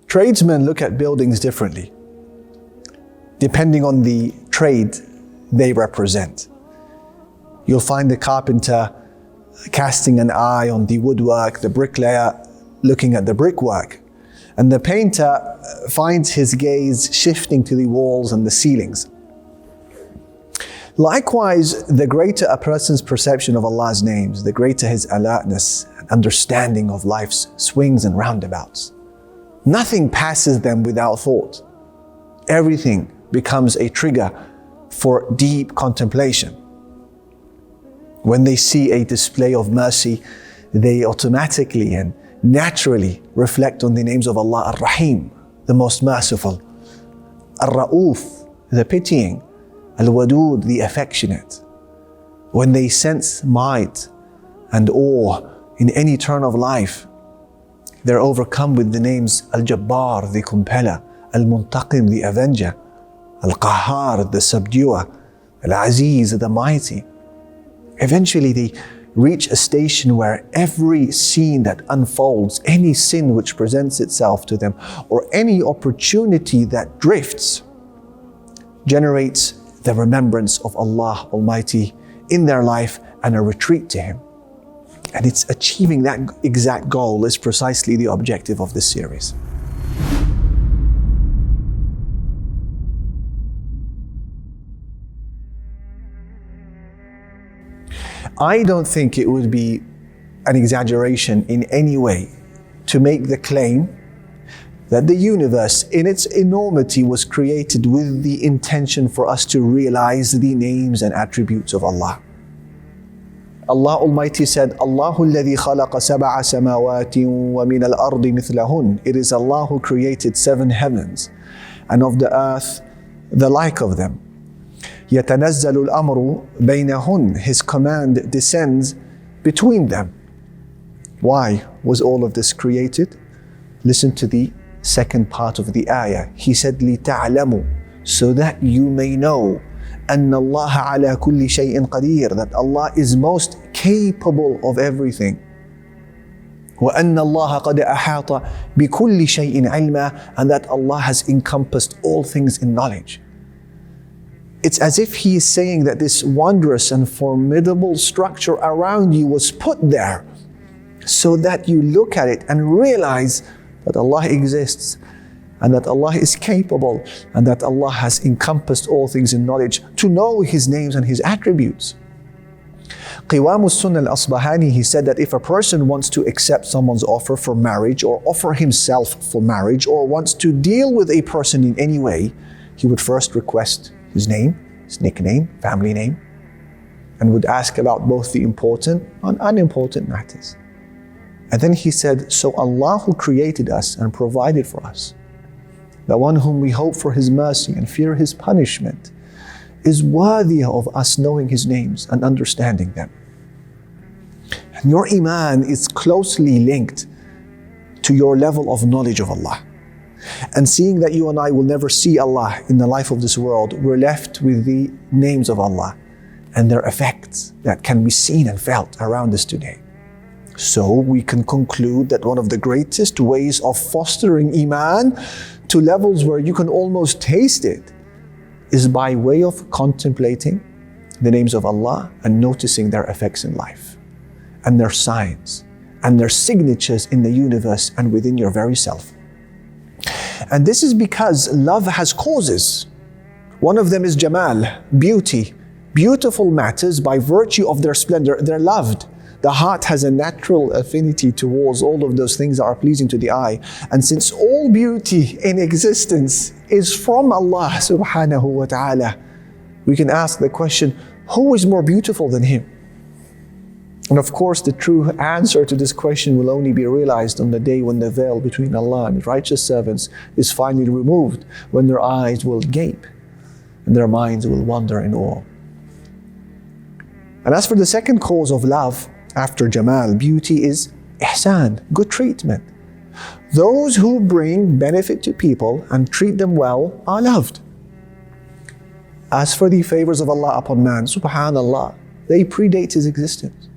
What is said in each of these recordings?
Tradesmen look at buildings differently, depending on the trade they represent. You'll find the carpenter casting an eye on the woodwork, the bricklayer looking at the brickwork, and the painter finds his gaze shifting to the walls and the ceilings. Likewise, the greater a person's perception of Allah's names, the greater his alertness and understanding of life's swings and roundabouts. Nothing passes them without thought. Everything becomes a trigger for deep contemplation. When they see a display of mercy, they automatically and naturally reflect on the names of Allah Ar-Rahim, the most merciful, Ar-Ra'uf, the pitying, Al-Wadud, the affectionate. When they sense might and awe in any turn of life, they're overcome with the names Al-Jabbar, the compeller, Al-Muntaqim, the avenger, Al-Qahhar, the subduer, Al-Aziz, the mighty. Eventually they reach a station where every scene that unfolds, any sin which presents itself to them, or any opportunity that drifts, generates the remembrance of Allah Almighty in their life and a retreat to Him. And it's achieving that exact goal is precisely the objective of this series. I don't think it would be an exaggeration in any way to make the claim that the universe in its enormity was created with the intention for us to realize the names and attributes of Allah. Allah Almighty said, Allahu alladhi khalaqa sab'a samawati wa min al-ardi mithlahun. It is Allah who created 7 heavens and of the earth the like of them. يَتَنَزَّلُ الْأَمْرُ بَيْنَهُنْ. His command descends between them. Why was all of this created? Listen to the second part of the ayah. He said, لِتَعْلَمُوا, so that you may know, أَنَّ اللَّهَ عَلَى كُلِّ شَيْءٍ قَدِيرٌ, that Allah is most capable of everything. وَأَنَّ اللَّهَ قَدْ أَحَاطَ بِكُلِّ شَيْءٍ عِلْمًا, and that Allah has encompassed all things in knowledge. It's as if He is saying that this wondrous and formidable structure around you was put there so that you look at it and realize that Allah exists and that Allah is capable and that Allah has encompassed all things in knowledge, to know His names and His attributes. Qiwam Sunnah al-Asbahani, he said that if a person wants to accept someone's offer for marriage or offer himself for marriage or wants to deal with a person in any way, he would first request his name, his nickname, family name, and would ask about both the important and unimportant matters. And then he said, so Allah who created us and provided for us, the one whom we hope for His mercy and fear His punishment, is worthy of us knowing His names and understanding them. And your Iman is closely linked to your level of knowledge of Allah. And seeing that you and I will never see Allah in the life of this world, we're left with the names of Allah and their effects that can be seen and felt around us today. So we can conclude that one of the greatest ways of fostering Iman to levels where you can almost taste it is by way of contemplating the names of Allah and noticing their effects in life and their signs and their signatures in the universe and within your very self. And this is because love has causes. One of them is Jamal, beauty. Beautiful matters by virtue of their splendor, they're loved. The heart has a natural affinity towards all of those things that are pleasing to the eye. And since all beauty in existence is from Allah subhanahu wa ta'ala, we can ask the question, who is more beautiful than Him? And of course, the true answer to this question will only be realized on the day when the veil between Allah and His righteous servants is finally removed, when their eyes will gape and their minds will wander in awe. And as for the second cause of love, after Jamal, beauty, is ihsan, good treatment. Those who bring benefit to people and treat them well are loved. As for the favors of Allah upon man, subhanallah, they predate his existence.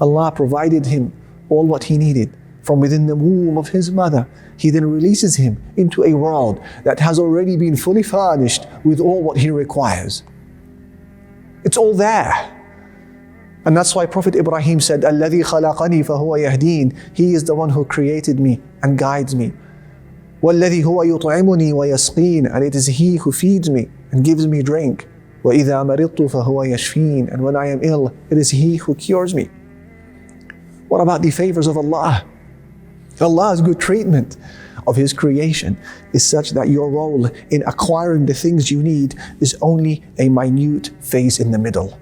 Allah provided him all what he needed. from within the womb of his mother. He then releases him into a world that has already been fully furnished with all what he requires. It's all there. And that's why Prophet Ibrahim said, الَّذِي خَلَقَنِي فَهُوَ يَهْدِينَ. He is the one who created me and guides me. وَالَّذِي هُوَ يُطْعِمُنِي وَيَسْقِينَ. And it is He who feeds me and gives me drink. وَإِذَا مَرِضْتُ فَهُوَ يَشْفِينَ. And when I am ill, it is He who cures me. What about the favors of Allah? Allah's good treatment of His creation is such that your role in acquiring the things you need is only a minute phase in the middle.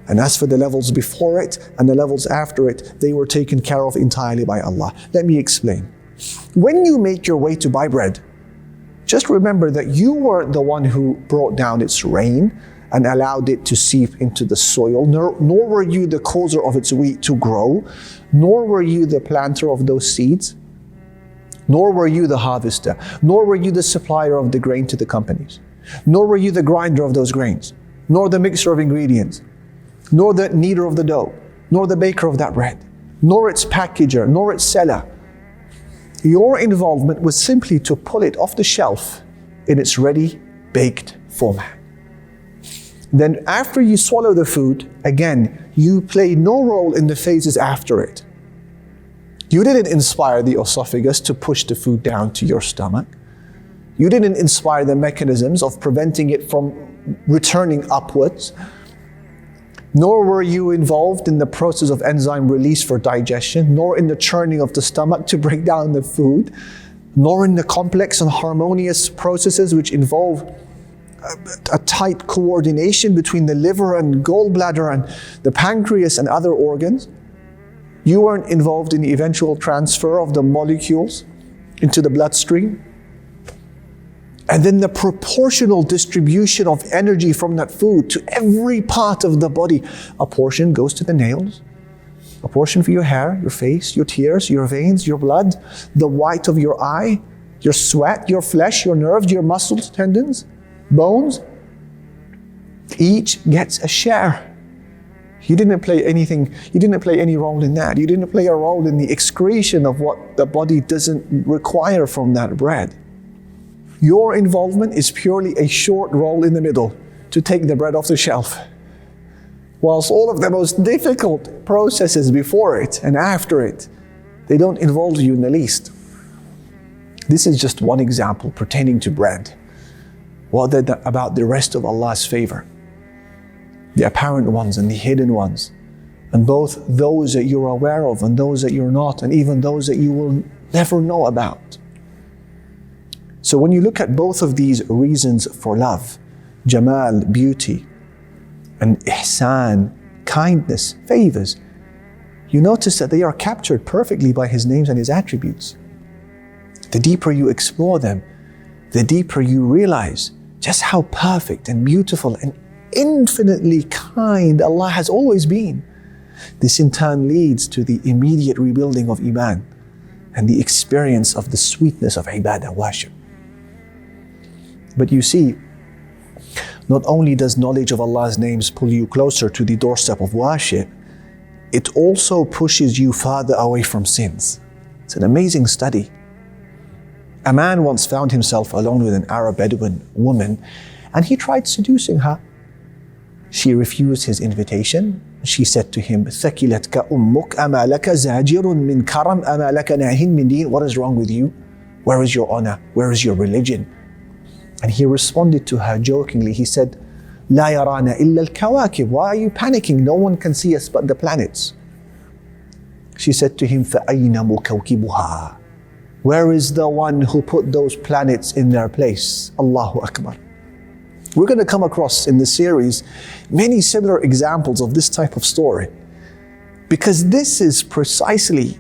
And as for the levels before it and the levels after it, they were taken care of entirely by Allah. Let me explain. When you make your way to buy bread, just remember that you weren't the one who brought down its rain and allowed it to seep into the soil, nor were you the causer of its wheat to grow, nor were you the planter of those seeds, nor were you the harvester, nor were you the supplier of the grain to the companies, nor were you the grinder of those grains, nor the mixer of ingredients, nor the kneader of the dough, nor the baker of that bread, nor its packager, nor its seller. Your involvement was simply to pull it off the shelf in its ready, baked format. Then after you swallow the food, again, you play no role in the phases after it. You didn't inspire the esophagus to push the food down to your stomach. You didn't inspire the mechanisms of preventing it from returning upwards. Nor were you involved in the process of enzyme release for digestion, nor in the churning of the stomach to break down the food, nor in the complex and harmonious processes which involve a tight coordination between the liver and gallbladder and the pancreas and other organs. You weren't involved in the eventual transfer of the molecules into the bloodstream. And then the proportional distribution of energy from that food to every part of the body. A portion goes to the nails, a portion for your hair, your face, your tears, your veins, your blood, the white of your eye, your sweat, your flesh, your nerves, your muscles, tendons, bones. Each gets a share. You didn't play anything, you didn't play any role in that. You didn't play a role in the excretion of what the body doesn't require from that bread. Your involvement is purely a short role in the middle to take the bread off the shelf. Whilst all of the most difficult processes before it and after it, they don't involve you in the least. This is just one example pertaining to bread. What about the rest of Allah's favor? The apparent ones and the hidden ones. And both those that you're aware of and those that you're not, and even those that you will never know about. So when you look at both of these reasons for love, Jamal, beauty, and ihsan, kindness, favors, you notice that they are captured perfectly by His names and His attributes. The deeper you explore them, the deeper you realize just how perfect and beautiful and infinitely kind Allah has always been. This in turn leads to the immediate rebuilding of Iman and the experience of the sweetness of ibadah, worship. But you see, not only does knowledge of Allah's names pull you closer to the doorstep of worship, it also pushes you farther away from sins. It's an amazing study. A man once found himself alone with an Arab Bedouin woman, and he tried seducing her. She refused his invitation. She said to him, ثَكِلَتْكَ أُمُّكَ أَمَا لَكَ زَاجِرٌ مِّن كَرَمْ أَمَا لَكَ نَاهٍ مِّن دِينٍ. What is wrong with you? Where is your honor? Where is your religion? And he responded to her jokingly. He said, لَا يَرَانَ إِلَّا الْكَوَاكِبُ. Why are you panicking? No one can see us but the planets. She said to him, فَأَيْنَ مُكَوْكِبُهَا. Where is the one who put those planets in their place? Allahu Akbar. We're going to come across in this series many similar examples of this type of story, because this is precisely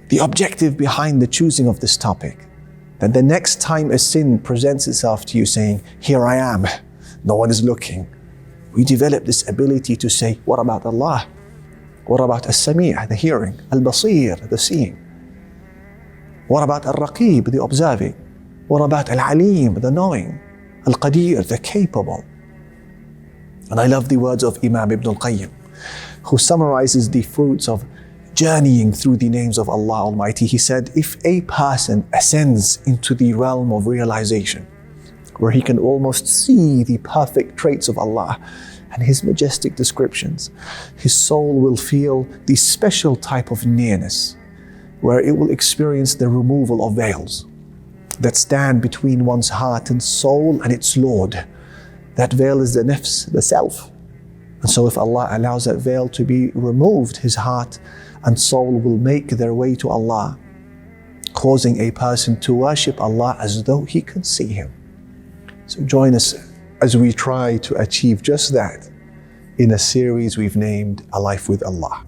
the objective behind the choosing of this topic. That the next time a sin presents itself to you saying, here I am, no one is looking, we develop this ability to say, what about Allah? What about As-Sami', the hearing, Al-Basir, the seeing? What about Al-Raqib, the observing? What about Al-Alim, the knowing? Al-Qadir, the capable? And I love the words of Imam Ibn al-Qayyim, who summarizes the fruits of journeying through the names of Allah Almighty. He said, if a person ascends into the realm of realization, where he can almost see the perfect traits of Allah and His majestic descriptions, his soul will feel the special type of nearness, where it will experience the removal of veils that stand between one's heart and soul and its Lord. That veil is the nafs, the self. And so if Allah allows that veil to be removed, his heart and soul will make their way to Allah, causing a person to worship Allah as though he can see Him. So join us as we try to achieve just that in a series we've named A Life with Allah.